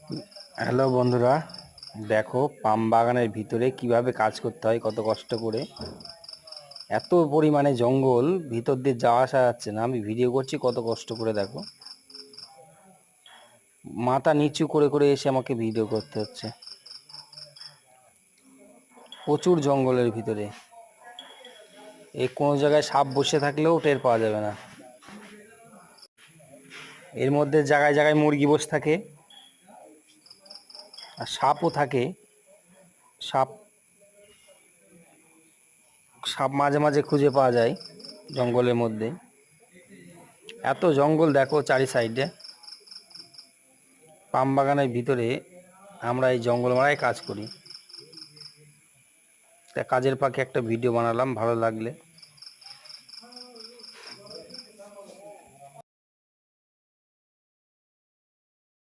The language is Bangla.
হ্যালো বন্ধুরা, দেখো পাম বাগানের ভিতরে কিভাবে কাজ করতে হয়, কত কষ্ট করে। এত পরিমাণে জঙ্গল, ভিতর দিয়ে যাওয়া আসা যাচ্ছে না। আমি ভিডিও করছি, কত কষ্ট করে দেখো। মাথা নিচু করে করে এসে আমাকে ভিডিও করতে হচ্ছে। প্রচুর জঙ্গলের ভিতরে, এই কোনো জায়গায় সাপ বসে থাকলেও টের পাওয়া যাবে না। এর মধ্যে জায়গায় জায়গায় মুরগি বসে থাকে, আর সাপও থাকে। সাপ সাপ মাঝে মাঝে খুঁজে পাওয়া যায় জঙ্গলের মধ্যে। এত জঙ্গল দেখো চারি সাইডে। পাম বাগানের ভিতরে আমরা এই জঙ্গল মারায় কাজ করি। তা কাজের ফাঁকে একটা ভিডিও বানালাম, ভালো লাগলে